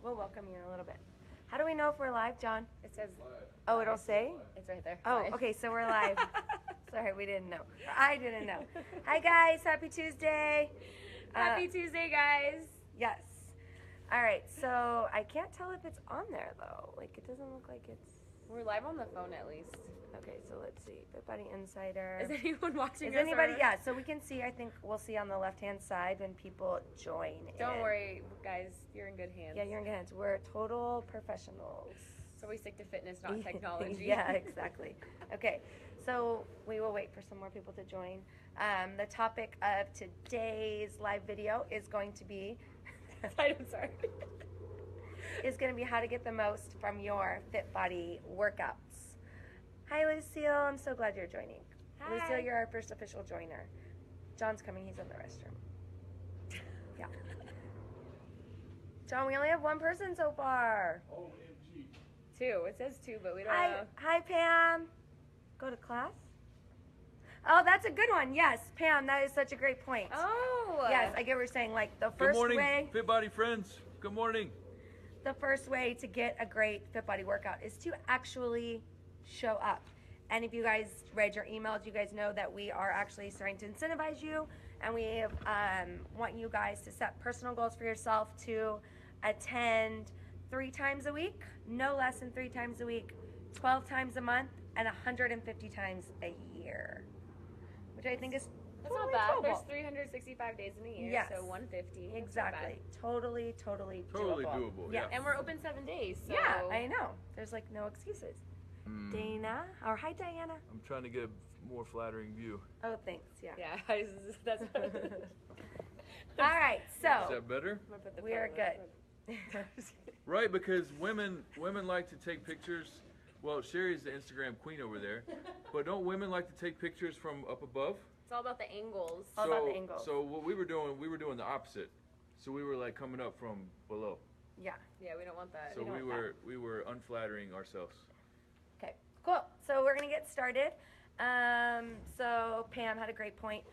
We'll welcome you in a little bit. How do we know if we're live, John? It says. Oh, it'll say? It's right there. Oh, Live. okay, so we're live. Sorry, we didn't know. I didn't know. Hi, guys. Happy Tuesday. Happy Tuesday, guys. Yes. All right, so I can't tell if it's on there, though. Like, it doesn't look like it's... We're live on the phone, at least. Okay, so let's see. Fit Body Insider. Is anyone watching? Is anybody? Yeah, so we can see. I think we'll see on the left-hand side when people join. Don't worry, guys. You're in good hands. Yeah, you're in good hands. We're total professionals. So we stick to fitness, not technology. Yeah, exactly. Okay, so we will wait for some more people to join. The topic of today's live video is going to be... I'm sorry. is going to be how to get the most from your Fit Body workouts. Hi, Lucille. I'm so glad you're joining. Hi. Lucille, you're our first official joiner. John's coming. He's in the restroom. Yeah. John, we only have one person so far. OMG. Two. It says two, but we don't Hi, know. hi, Pam. Go to class? Oh, that's a good one. Yes, Pam, that is such a great point. Oh. Yes, I get what you're saying. Like the Good first morning, way, Fit Body friends. Good morning. the first way to get a great Fit Body workout is to actually show up. And if you guys read your emails, you guys know that we are actually starting to incentivize you, and we want you guys to set personal goals for yourself to attend 3 times a week, no less than 3 times a week, 12 times a month, and 150 times a year, which I think is That's totally not bad. doable. There's 365 days in a year, Yes. so 150. That's not Exactly. bad. Totally Totally doable. doable, Yes. yeah. And we're open 7 days. So. Yeah, I know. There's like no excuses. Mm, Dana, or hi, Diana. I'm trying to get a more flattering view. Oh, thanks. Yeah. Yeah. That's. All right, Is so that better? I'm gonna put the we are phone good. Right, because women like to take pictures. Well, Sherry's the Instagram queen over there, but don't women like to take pictures from up above? It's all about the angles. All about the angles. So what we were doing the opposite. So we were like coming up from below. Yeah. Yeah, we don't want that. So we were unflattering ourselves. Okay. Cool. So we're gonna get started. So Pam had a great point.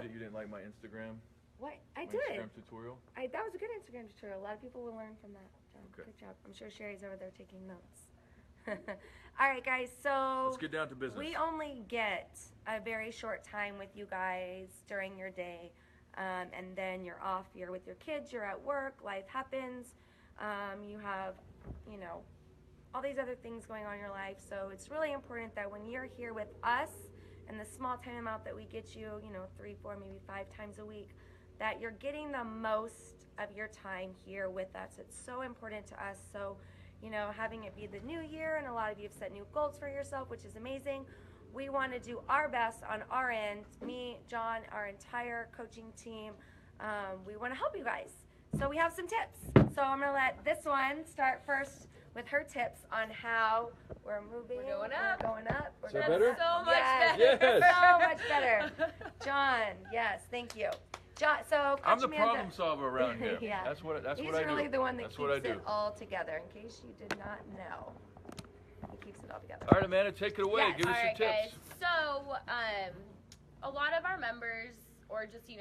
You didn't like my Instagram? What I My did. Instagram tutorial? That was a good Instagram tutorial. A lot of people will learn from that. John, Okay. good job. I'm sure Sherry's over there taking notes. All right, guys. So Let's get down to business. we only get a very short time with you guys during your day, and then you're off. You're with your kids. You're at work. Life happens. You have, all these other things going on in your life. So it's really important that when you're here with us, and the small time amount that we get you, 3, 4, maybe 5 times a week, that you're getting the most of your time here with us. It's so important to us. So, having it be the new year, and a lot of you have set new goals for yourself, which is amazing. We want to do our best on our end, me, John, our entire coaching team. We want to help you guys. So we have some tips. So I'm going to let this one start first with her tips on how we're moving. We're going up. We're going up. We're Is that going better? up. So much Yes. better. Yes. So much better. John, yes, thank you. John, so I'm Coach the Amanda, problem solver around here. Yeah. That's what I do. he's really the one that That's what I keeps do. it all together, in case you did not know. He keeps it all together. All right, Amanda, take it away. Yes. Give us All your right, tips. guys. So, a lot of our members, or just you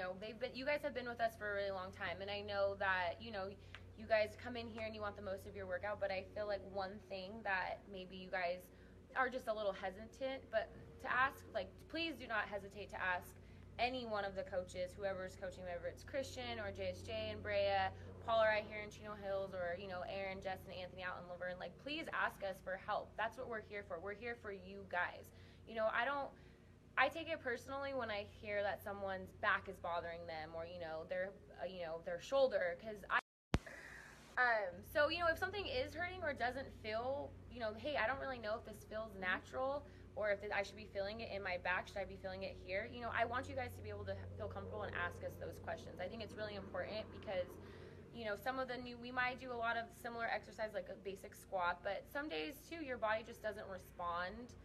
guys have been with us for a really long time, and I know that you guys come in here and you want the most of your workout, but I feel like one thing that maybe you guys are just a little hesitant, but to ask, please do not hesitate to ask any one of the coaches, whoever's coaching, whether it's Christian or JSJ and Brea, Paul or I here in Chino Hills, or Aaron, Jess, and Anthony out in Laverne. Please ask us for help. That's what we're here for. We're here for you guys. I take it personally when I hear that someone's back is bothering them, or their shoulder, because so if something is hurting or doesn't feel, hey, I don't really know if this feels natural, or if I should be feeling it in my back, should I be feeling it here? I want you guys to be able to feel comfortable and ask us those questions. I think it's really important because, some of we might do a lot of similar exercise, like a basic squat, but some days too, your body just doesn't respond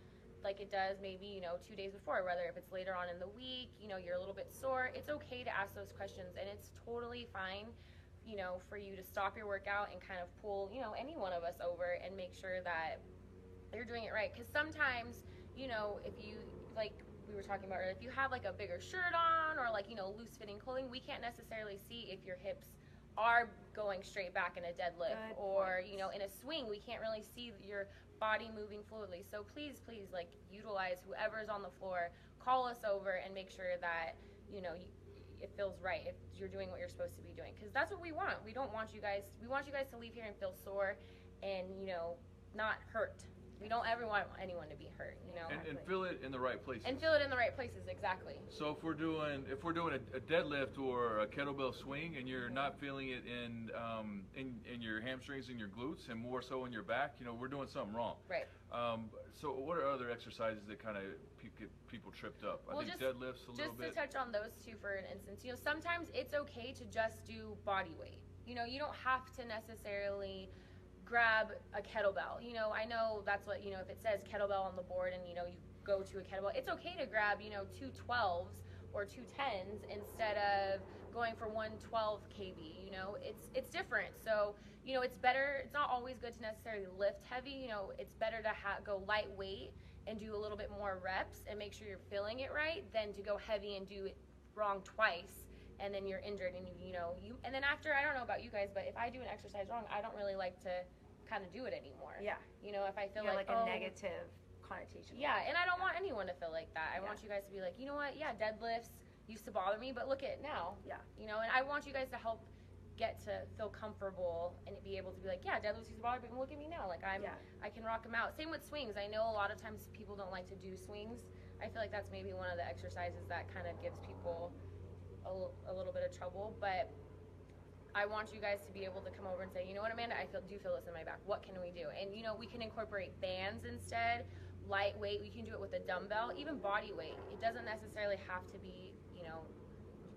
like it does maybe, 2 days before, whether if it's later on in the week, you're a little bit sore. It's okay to ask those questions, and it's totally fine, for you to stop your workout and kind of pull, any one of us over and make sure that you're doing it right. Because sometimes, if you, like we were talking about earlier, if you have a bigger shirt on, or loose fitting clothing, we can't necessarily see if your hips are going straight back in a deadlift, Good or points. you know, in a swing, we can't really see your body moving fluidly. So please, like utilize whoever's on the floor, call us over and make sure that you know it feels right if you're doing what you're supposed to be doing, because that's what we want. We don't want you guys. We want you guys to leave here and feel sore, and you know, not hurt. We don't ever want anyone to be hurt, you know. And feel it in the right places. And feel it in the right places, exactly. So if we're doing a deadlift or a kettlebell swing, and you're not feeling it in your hamstrings and your glutes, and more so in your back, you know, we're doing something wrong. Right. So what are other exercises that kind of get people tripped up? Well, I think deadlifts a little bit. Just to touch on those two for an instance, you know, sometimes it's okay to just do body weight. You know, you don't have to necessarily grab a kettlebell. You know, I know that's what, you know, if it says kettlebell on the board and, you know, you go to a kettlebell, it's okay to grab, you know, 2 12s or 2 10s instead of going for 112 kb. You know, it's different. So, you know, it's better, it's not always good to necessarily lift heavy. You know, it's better to go lightweight and do a little bit more reps and make sure you're feeling it right than to go heavy and do it wrong twice and then you're injured, and you know, and then after, I don't know about you guys, but if I do an exercise wrong, I don't really like to kind of do it anymore. Yeah. You know, if I feel like a negative connotation. Yeah, and I don't want anyone to feel like that. I want you guys to be like, you know what? Yeah, deadlifts used to bother me, but look at it now. Yeah. You know, and I want you guys to help get to feel comfortable and be able to be like, yeah, deadlifts used to bother me, but look at me now. Like I can rock them out. Same with swings. I know a lot of times people don't like to do swings. I feel like that's maybe one of the exercises that kind of gives people a little bit of trouble, but I want you guys to be able to come over and say, you know what, Amanda, I do feel this in my back. What can we do? And you know, we can incorporate bands instead, lightweight. We can do it with a dumbbell, even body weight. It doesn't necessarily have to be, you know,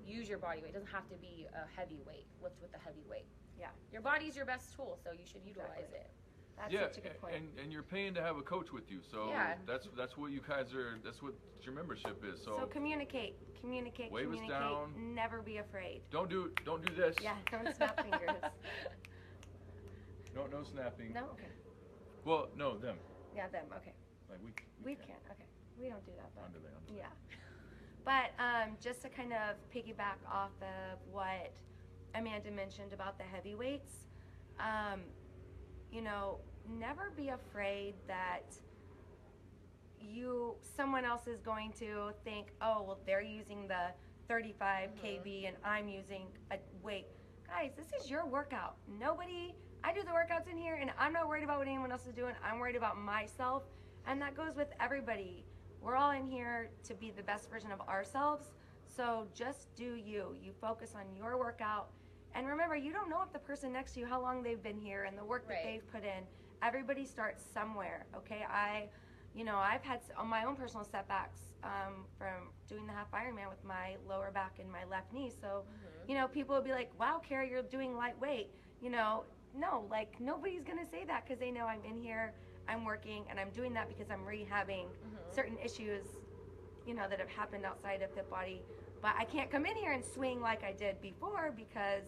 use your body weight. It doesn't have to be a heavy weight. Lift with the heavy weight. Yeah. Your body's your best tool, so you should utilize it. That's such a good point. And you're paying to have a coach with you, so that's what you guys are. That's what your membership is. So communicate, wave us down. Never be afraid. Don't do this. Yeah, don't snap fingers. No snapping. No, okay. Well, no, them. Yeah, them. Okay. Like we can't. Okay, we don't do that. But Underlay. yeah. But just to kind of piggyback off of what Amanda mentioned about the heavyweights, you know, never be afraid that someone else is going to think, oh, well, they're using the 35 kb and I'm using a weight. Guys, this is your workout. I do the workouts in here, and I'm not worried about what anyone else is doing. I'm worried about myself, and that goes with everybody. We're all in here to be the best version of ourselves, so just do you. You focus on your workout. And remember, you don't know if the person next to you, how long they've been here and the work that they've put in. Everybody starts somewhere, okay? I've had my own personal setbacks from doing the half Ironman with my lower back and my left knee. So, you know, people would be like, wow, Kara, you're doing lightweight. You know, no, like nobody's going to say that because they know I'm in here, I'm working, and I'm doing that because I'm rehabbing certain issues, you know, that have happened outside of Fit Body. But I can't come in here and swing like I did before because,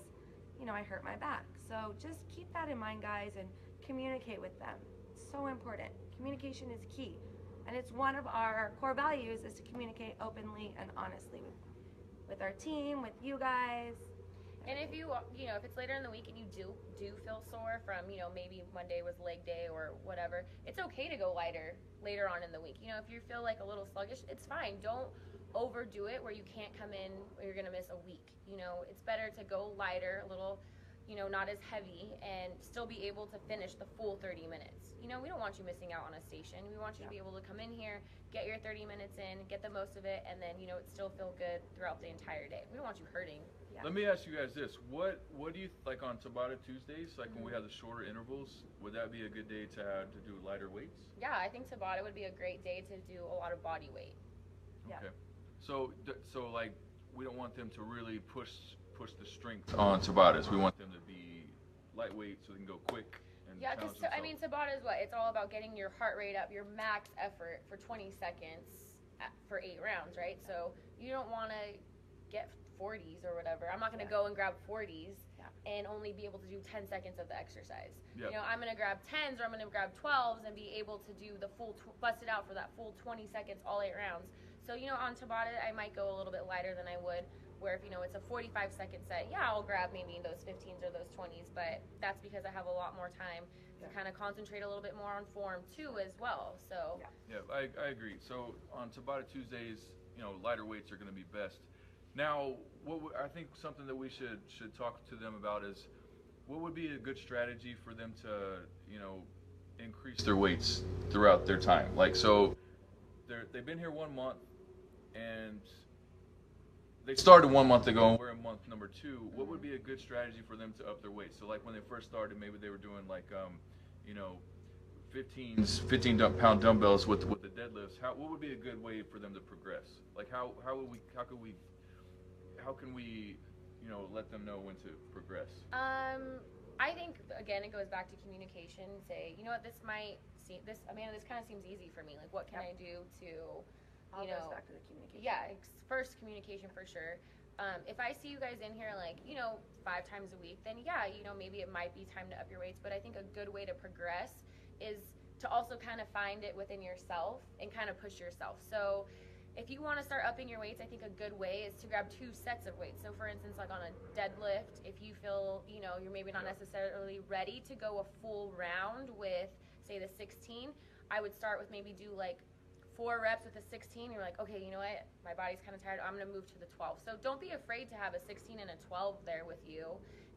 you know, I hurt my back. So just keep that in mind, guys, and communicate with them. It's so important. Communication is key. And it's one of our core values is to communicate openly and honestly with our team, with you guys. And if you know, if it's later in the week and you do feel sore from, you know, maybe Monday was leg day or whatever, it's okay to go lighter later on in the week. You know, if you feel like a little sluggish, it's fine. Don't overdo it where you can't come in or you're going to miss a week. You know, it's better to go lighter, a little, you know, not as heavy, and still be able to finish the full 30 minutes. You know, we don't want you missing out on a station. We want you to be able to come in here, get your 30 minutes in, get the most of it, and then, you know, it still feel good throughout the entire day. We don't want you hurting. Yeah. Let me ask you guys this. What do you, like on Tabata Tuesdays, like when we have the shorter intervals, would that be a good day to do lighter weights? Yeah, I think Tabata would be a great day to do a lot of body weight. Yeah. Okay. So like, we don't want them to really push the strength on Tabatas. We want them to be lightweight so they can go quick. And Yeah, because I mean, Tabata is what? It's all about getting your heart rate up, your max effort for 20 seconds for 8 rounds, right? So you don't want to get 40s or whatever. I'm not going to go and grab 40s and only be able to do 10 seconds of the exercise. Yep. You know, I'm going to grab 10s or I'm going to grab 12s and be able to do the full, bust it out for that full 20 seconds, all 8 rounds. So, you know, on Tabata, I might go a little bit lighter than I would where if, you know, it's a 45-second set, yeah, I'll grab maybe those 15s or those 20s, but that's because I have a lot more time to kind of concentrate a little bit more on form too as well. So Yeah, I agree. So on Tabata Tuesdays, you know, lighter weights are going to be best. Now, I think something that we should talk to them about is what would be a good strategy for them to, you know, increase their weights throughout their time. Like, so they've been here 1 month and they started 1 month ago and we're in month number 2. What would be a good strategy for them to up their weight? So like when they first started, maybe they were doing like, you know, 15-pound dumbbells with the deadlifts. What would be a good way for them to progress? Like how can we, you know, let them know when to progress? I think again it goes back to communication. Say, you know what, this might seem this Amanda, this kind of seems easy for me. Like, what can I do to, All goes back to the communication. Yeah, first communication for sure. If I see you guys in here like, you know, 5 times a week, then yeah, you know, maybe it might be time to up your weights. But I think a good way to progress is to also kind of find it within yourself and kind of push yourself. So if you want to start upping your weights, I think a good way is to grab 2 sets of weights. So for instance, like on a deadlift, if you feel, you know, you're maybe not necessarily ready to go a full round with, say, the 16, I would start with maybe do like 4 reps with a 16. You're like, okay, you know what, my body's kind of tired, I'm going to move to the 12. So don't be afraid to have a 16 and a 12 there with you,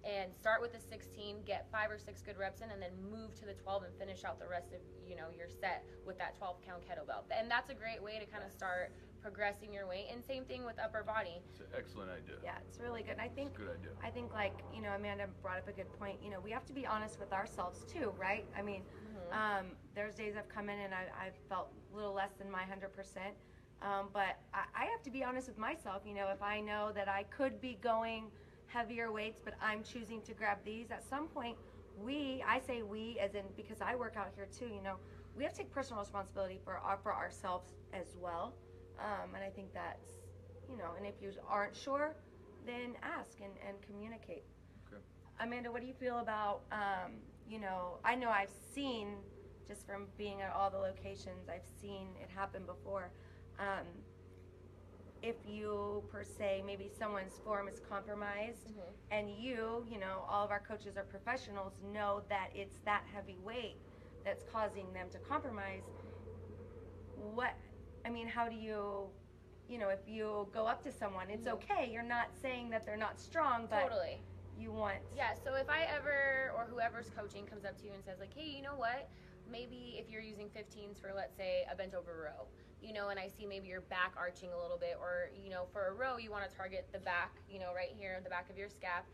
and start with the 16, get 5 or 6 good reps in, and then move to the 12 and finish out the rest of, you know, your set with that 12-count kettlebell. And that's a great way to kind of start progressing your weight. And same thing with upper body. It's an excellent idea. Yeah, it's really good. And I think It's a good idea. I think, like, you know, Amanda brought up a good point. You know, we have to be honest with ourselves too, right? I mean, there's days I've come in and I've felt a little less than my 100%. But I have to be honest with myself. You know, if I know that I could be going heavier weights, but I'm choosing to grab these, at some point, I say we as in, because I work out here too, you know, we have to take personal responsibility for ourselves as well. And I think that's, you know, and if you aren't sure, then ask and communicate. Okay. Amanda, what do you feel about, you know, I know I've seen, just from being at all the locations, I've seen it happen before. If you, per se, maybe someone's form is compromised, and you know, all of our coaches are professionals, know that it's that heavy weight that's causing them to compromise. How do you know, if you go up to someone, it's okay, you're not saying that they're not strong, but Totally. you want... Yeah, so if I ever, or whoever's coaching comes up to you and says like, hey, you know what, maybe if you're using 15s for, let's say, a bent over row, you know, and I see maybe your back arching a little bit, or, you know, for a row you want to target the back, you know, right here, the back of your scap.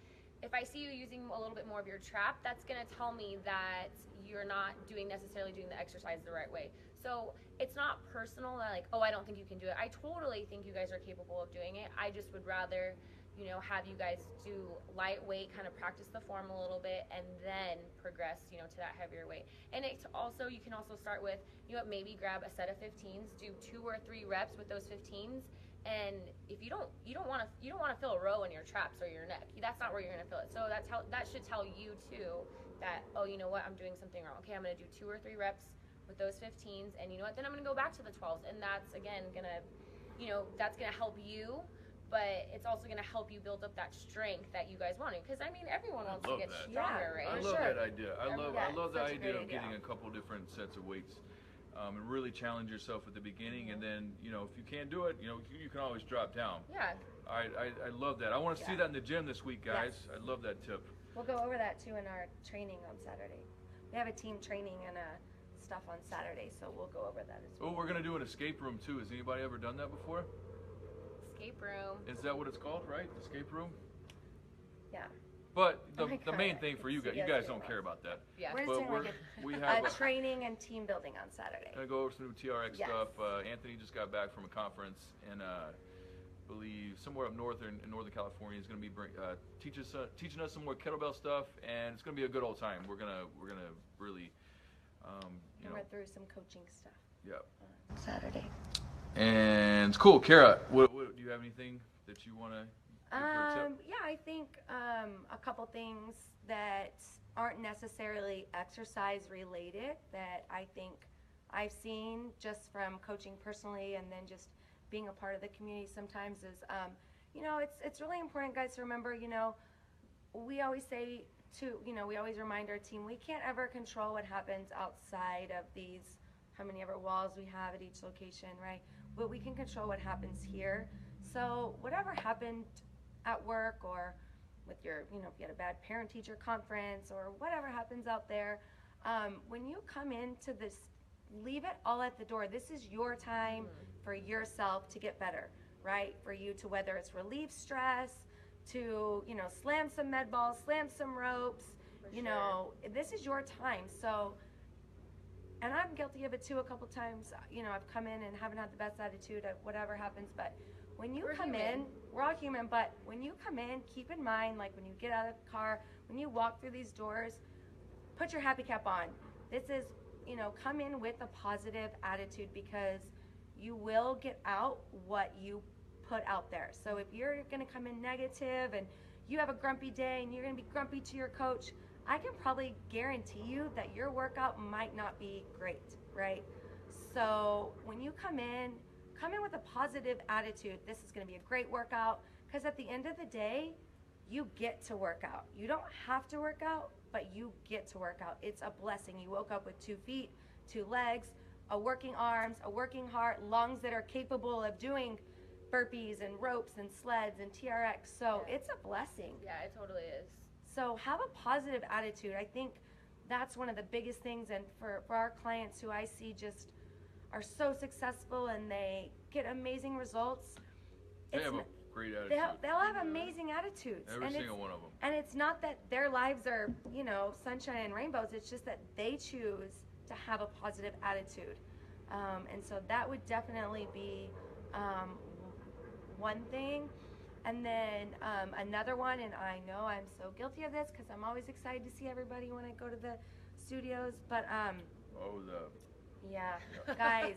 If I see you using a little bit more of your trap, that's going to tell me that you're not necessarily doing the exercise the right way. So it's not personal that like, oh, I don't think you can do it. I totally think you guys are capable of doing it. I just would rather, you know, have you guys do lightweight, kind of practice the form a little bit, and then progress, you know, to that heavier weight. And it's also, you can also start with, you know what, maybe grab a set of 15s, do 2 or 3 reps with those 15s. And if you don't want to feel a row in your traps or your neck. That's not where you're going to feel it. So that should tell you too that, oh, you know what, I'm doing something wrong. Okay, I'm going to do 2 or 3 reps with those 15s, and you know what, then I'm going to go back to the 12s, and that's again going to, you know, that's going to help you, but it's also going to help you build up that strength that you guys want. Because I mean, everyone wants to get stronger, right? I love that idea. I love the such a idea great of idea. getting a couple different sets of weights. And really challenge yourself at the beginning, and then, you know, if you can't do it, you know, you can always drop down. Yeah. I love that. I want to see that in the gym this week, guys. I love that tip. We'll go over that too in our training on Saturday. We have a team training and stuff on Saturday, so we'll go over that as well. Oh, we're gonna do an escape room too. Has anybody ever done that before? Escape room. Is that what it's called, right? Escape room? Yeah. But Oh my the main God, thing for I you can guys, see you us guys doing don't care that. about that. Yeah. We're But doing like we a have training and team building on Saturday. gonna go over some new TRX Yes. stuff. Anthony just got back from a conference in believe somewhere up north in Northern California. He's gonna be teaching us some more kettlebell stuff, and it's gonna be a good old time. We're gonna really you know, We're through some coaching stuff. Yeah. On Saturday. And cool, Kara. What do you have anything that you want to? Yeah, I think a couple things that aren't necessarily exercise related that I think I've seen just from coaching personally and then just being a part of the community sometimes is, it's really important, guys, to remember, we always say we always remind our team we can't ever control what happens outside of these, how many ever walls we have at each location, right? But we can control what happens here. So whatever happened at work or with your, if you had a bad parent-teacher conference or whatever happens out there, when you come into this, leave it all at the door. This is your time for yourself to get better, right? For you to, whether it's relieve stress, to, slam some med balls, slam some ropes, this is your time. So, and I'm guilty of it too a couple times. I've come in and haven't had the best attitude at whatever happens, but when you come in, we're all human, but when you come in, keep in mind, like when you get out of the car, when you walk through these doors, put your happy cap on. This is, come in with a positive attitude, because you will get out what you put out there. So if you're going to come in negative and you have a grumpy day and you're going to be grumpy to your coach, I can probably guarantee you that your workout might not be great, right? So when you come in with a positive attitude. This is going to be a great workout, because at the end of the day, you get to work out. You don't have to work out, but you get to work out. It's a blessing. You woke up with 2 feet, 2 legs, a working arms, a working heart, lungs that are capable of doing burpees and ropes and sleds and TRX. So it's a blessing. Yeah, it totally is. So have a positive attitude. I think that's one of the biggest things. And for our clients who I see just are so successful and they get amazing results. They have a great attitude. They'll have amazing attitudes. Every single one of them. And it's not that their lives are, sunshine and rainbows. It's just that they choose to have a positive attitude. And so that would definitely be one thing. And then another one, and I know I'm so guilty of this because I'm always excited to see everybody when I go to the studios. But yeah, guys,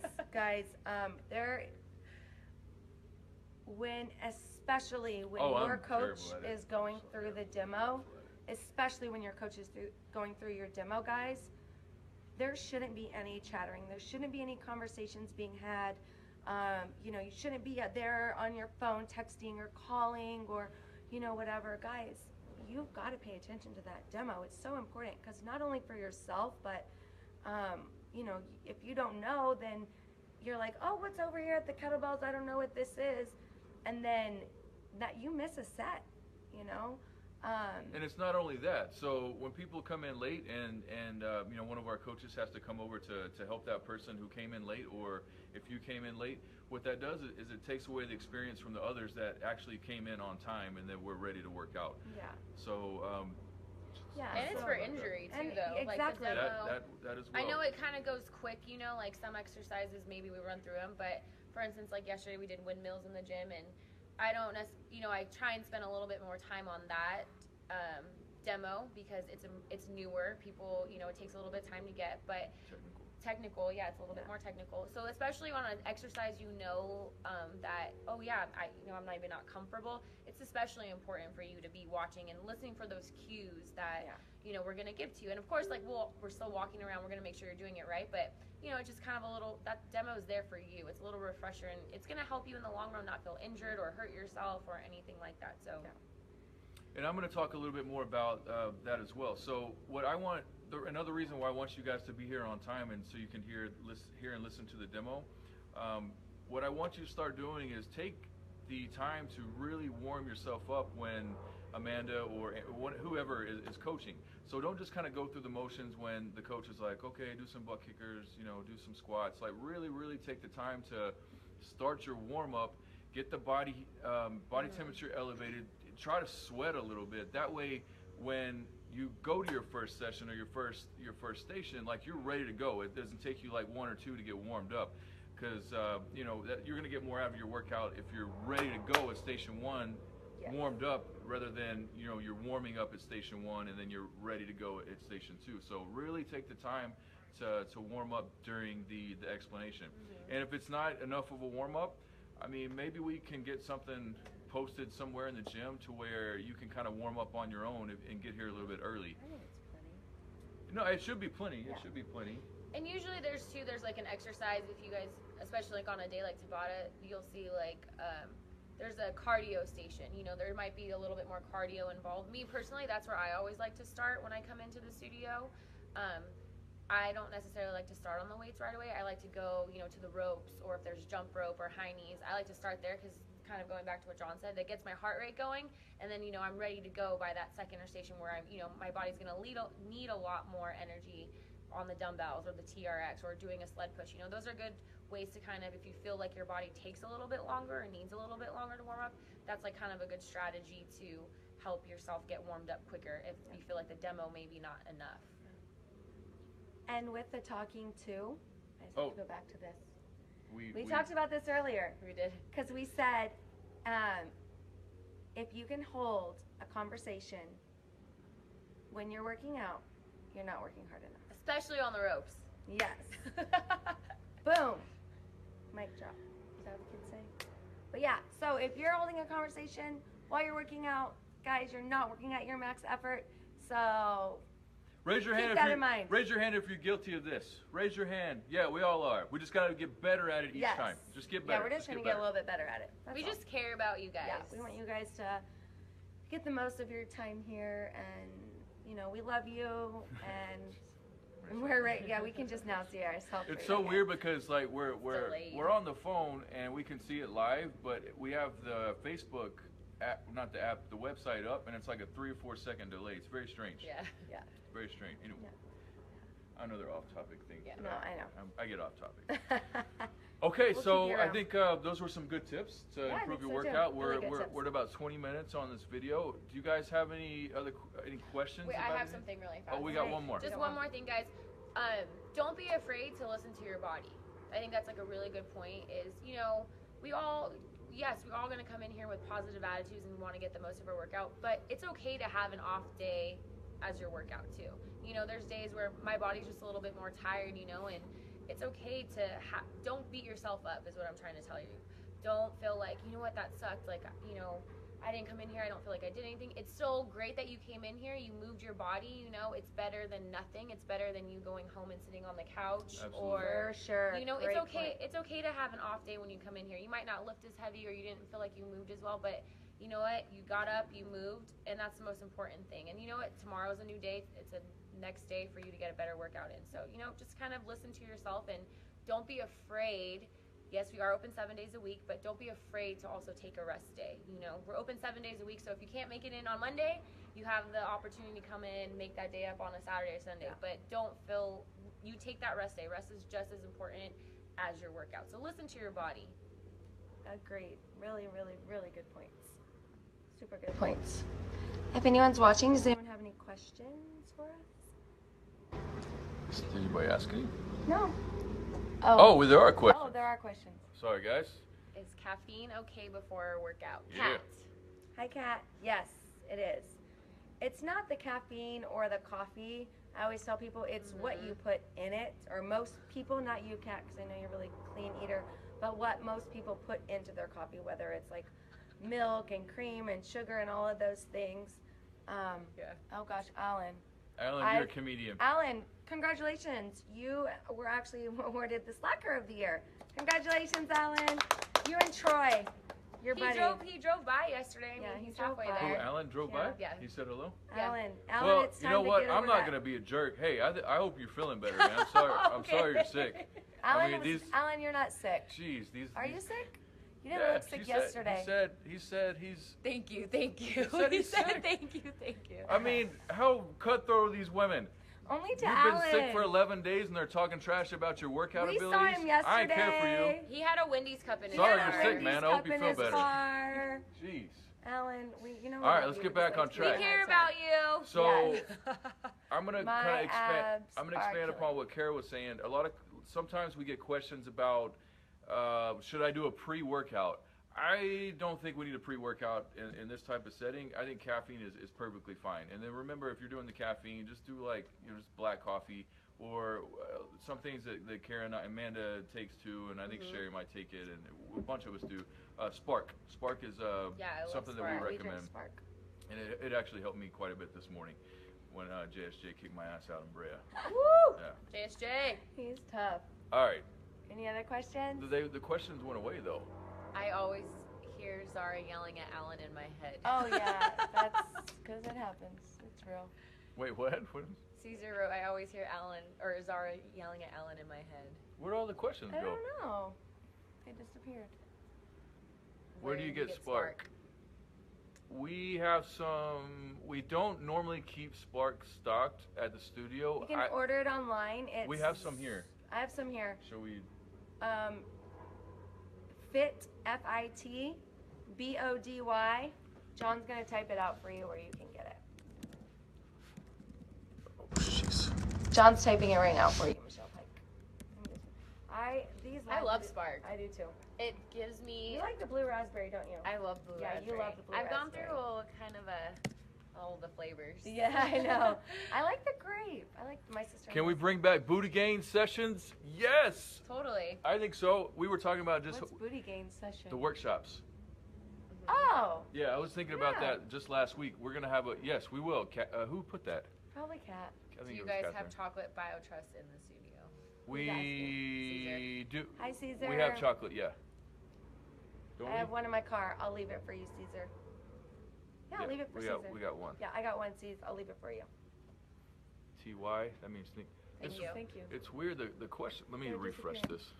especially when your coach is going through the demo, especially when your coach is going through your demo, guys, there shouldn't be any chattering. There shouldn't be any conversations being had. You shouldn't be there on your phone texting or calling or, whatever. Guys, you've got to pay attention to that demo. It's so important, because not only for yourself, but, if you don't know, then you're like, oh, what's over here at the kettlebells? I don't know what this is. And then that you miss a set, And it's not only that. So when people come in late and one of our coaches has to come over to help that person who came in late, or if you came in late, what that does is it takes away the experience from the others that actually came in on time and then we're ready to work out. Yeah. So and it's for injury too, though. Exactly. Like the demo, that as well. I know it kind of goes quick, like some exercises maybe we run through them, but for instance, like yesterday we did windmills in the gym, and I don't I try and spend a little bit more time on that demo because it's newer. People, it takes a little bit of time to get, but technical, yeah, it's a little bit more technical. So especially on an exercise, that I'm not comfortable. It's especially important for you to be watching and listening for those cues that we're gonna give to you. And of course, like we're still walking around, we're gonna make sure you're doing it right, but it's just kind of a little, that demo is there for you. It's a little refresher, and it's gonna help you in the long run not feel injured or hurt yourself or anything like that. So. Yeah. And I'm going to talk a little bit more about that as well. So what I want, another reason why I want you guys to be here on time and so you can hear and listen to the demo, what I want you to start doing is take the time to really warm yourself up when Amanda or whoever is coaching. So don't just kind of go through the motions when the coach is like, okay, do some butt kickers, do some squats. Like really, really take the time to start your warm up, get the body temperature elevated. Try to sweat a little bit. That way, when you go to your first session or your first station, like you're ready to go. It doesn't take you like 1 or 2 to get warmed up, because that you're gonna get more out of your workout if you're ready to go at station 1, warmed up, rather than you're warming up at station 1 and then you're ready to go at station 2. So really take the time to warm up during the explanation. Mm-hmm. And if it's not enough of a warm up, I mean, maybe we can get something posted somewhere in the gym to where you can kind of warm up on your own and get here a little bit early. I think it's plenty. No, it should be plenty. Yeah. It should be plenty. And usually there's like an exercise, if you guys, especially like on a day like Tabata, you'll see like there's a cardio station. You know, there might be a little bit more cardio involved. Me personally, that's where I always like to start when I come into the studio. I don't necessarily like to start on the weights right away. I like to go, you know, to the ropes, or if there's jump rope or high knees, I like to start there because, kind of going back to what John said, that gets my heart rate going, and then, you know, I'm ready to go by that second station where I'm, you know, my body's going to need a lot more energy on the dumbbells or the TRX or doing a sled push. You know, those are good ways to kind of, if you feel like your body takes a little bit longer and needs a little bit longer to warm up, that's like kind of a good strategy to help yourself get warmed up quicker if you feel like the demo maybe not enough. And with the talking too, I just have to go back to this. We talked about this earlier. We did. Because we said, if you can hold a conversation when you're working out, you're not working hard enough. Especially on the ropes. Yes. Boom. Mic drop. Is that what the kids say? But yeah, so if you're holding a conversation while you're working out, guys, you're not working at your max effort. So raise your hand if you're guilty of this. Raise your hand. Yeah, we all are. We just got to get better at it each time. Just get better. Yeah, we're just trying to get a little bit better at it. We just care about you guys. Yeah, we want you guys to get the most of your time here, and you know, we love you, and we're right. Yeah, we can just now see ourselves. It's so weird because like we're on the phone and we can see it live, but we have the Facebook app, not the app, the website up, and it's like a 3 or 4 second delay. It's very strange. Yeah. Yeah. Very strange. Anyway, yeah. I know they're off-topic things. Yeah. No, I know. I get off-topic. Okay, so I think those were some good tips to improve your workout. We're at about 20 minutes on this video. Do you guys have any questions? Wait, I have something really fast. Oh, we got one more. Just one more thing, guys. Don't be afraid to listen to your body. I think that's like a really good point. Is, you know, we're all going to come in here with positive attitudes and we want to get the most of our workout, but it's okay to have an off day as your workout too. You know, there's days where my body's just a little bit more tired, you know, and it's okay to don't beat yourself up is what I'm trying to tell you. Don't feel like, you know what, that sucked, like, you know, I didn't come in here, I don't feel like I did anything. It's still great that you came in here, you moved your body, you know, it's better than nothing. It's better than you going home and sitting on the couch. Absolutely. Or, for sure. you know, Great it's okay. point. It's okay to have an off day when you come in here. You might not lift as heavy or you didn't feel like you moved as well, but you know what? You got up, you moved, and that's the most important thing. And you know what? Tomorrow's a new day. It's a next day for you to get a better workout in. So, you know, just kind of listen to yourself and don't be afraid. Yes, we are open 7 days a week, but don't be afraid to also take a rest day. You know, we're open 7 days a week, so if you can't make it in on Monday, you have the opportunity to come in, make that day up on a Saturday or Sunday. Yeah. But don't feel, you take that rest day. Rest is just as important as your workout. So listen to your body. Agreed. Really, really, really good points. Super good points. If anyone's watching, does anyone have any questions for us? Did anybody ask any? No. Oh, there are questions. Oh, there are questions. Sorry, guys. Is caffeine okay before a workout? Yeah. Kat. Hi, Kat. Yes, it is. It's not the caffeine or the coffee. I always tell people it's what you put in it, or most people, not you, Kat, because I know you're a really clean eater, but what most people put into their coffee, whether it's like milk and cream and sugar and all of those things. Oh gosh, Alan. Alan, you're a comedian. Alan, congratulations. You were actually awarded the Slacker of the Year. Congratulations, Alan. You and Troy, your buddy. He drove by yesterday. Yeah, I mean, he he's drove halfway by. Oh, there. Alan drove by? Yeah. He said hello? Alan, Well, it's time you know to what? get I'm over not that. going to be a jerk. Hey, I hope you're feeling better, man. I'm sorry. I'm sorry you're sick. Alan, I mean, Alan, you're not sick. Jeez, these. Are these, you sick? You didn't look sick yesterday. He said he's. Thank you. He said thank you. I mean, how cutthroat are these women? Only to You've Alan. been sick for 11 days and they're talking trash about your workout We abilities? saw him yesterday. I ain't care for you. He had a Wendy's cup in his Sorry, car. you're sick, man. I hope you feel better. Car. Jeez. Alan, you know. All right, let's get back on track. We care about you. So Yes. I'm gonna My kind of expand. abs I'm gonna are expand upon what Kara was saying. Sometimes we get questions about should I do a pre-workout? I don't think we need a pre-workout in this type of setting. I think caffeine is perfectly fine. And then remember, if you're doing the caffeine, just do just black coffee or some things that Kara and Amanda takes too, and I think Sherry might take it, and a bunch of us do. Spark is something that we Spark. recommend. Spark. And it actually helped me quite a bit this morning when JSJ kicked my ass out in Brea. Woo! Yeah. JSJ. He's tough. All right. Any other questions? The questions went away though. I always hear hear Zara yelling at Alan in my head. Oh yeah, that's because it happens. It's real. Wait, what? Caesar wrote, I always hear Alan or Zara yelling at Alan in my head. Where'd all the questions I go? don't know. They disappeared. Where do you get Spark? We have some. We don't normally keep Spark stocked at the studio. You can order it online. We have some here. I have some here. Shall we? Fit, FITBODY. John's gonna type it out for you where you can get it. Oh, jeez. John's typing it right now for you, Michelle Pike. I love Spark. I do too. It gives me. You like the blue raspberry, don't you? I love blue raspberry. Yeah, you love the blue I've gone raspberry. through all the flavors. Yeah, I know. I like the grape. I like my sister. Can we bring back booty gain sessions? Yes. Totally. I think so. We were talking about just What's booty gain session? the workshops. Oh. Yeah, I was thinking about Yeah. that just last week. We're gonna have a yes, we will. Who put that? Probably Kat. I Do think you it was guys Catherine. have chocolate biotrust in the studio? We do. Hi, Caesar. We have chocolate, yeah. Don't I have one in my car. I'll leave it for you, Caesar. Yeah, I'll leave it for Caesar. We got one. Yeah, I got one, Caesar. I'll leave it for you. TY, that means think. Thank It's, you. Thank you. it's weird, the question, let me They're refresh disappearing. this.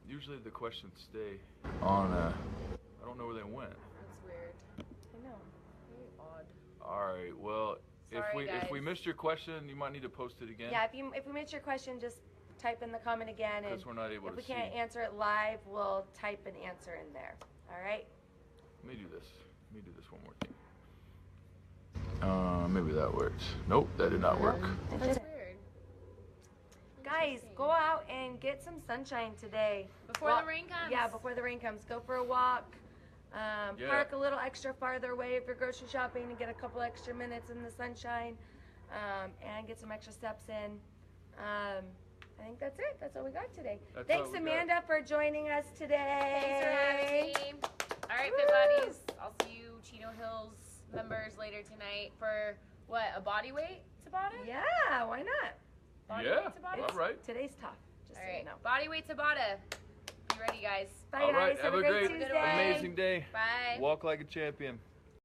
Usually the questions stay on, I don't know where they went. That's weird. I know. Very odd. Alright, well, Sorry, if we guys. missed your question, you might need to post it again. Yeah, if we missed your question, just type in the comment again, and Because we're not able if to we see. can't answer it live, we'll type an answer in there. All right? Let me do this. Let me do this one more thing. Maybe that works. Nope, that did not work. That's weird. Guys, go out and get some sunshine today. Before Well, the rain comes. Yeah, before the rain comes. Go for a walk. Yeah. Park a little extra farther away if you're grocery shopping and get a couple extra minutes in the sunshine, and get some extra steps in. I think that's it. That's all we got today. That's Thanks, all we got. Amanda, for joining us today. Thanks for having me. All right, Fit Buddies. I'll see you Chino Hills members later tonight for what, a body weight Tabata? Yeah, why not? Body Yeah, weight Tabata? all right. Today's tough. Just All so you right, know. body weight Tabata. Be ready, guys. Bye, All guys. right, Have a great Tuesday. amazing day. Bye. Walk like a champion.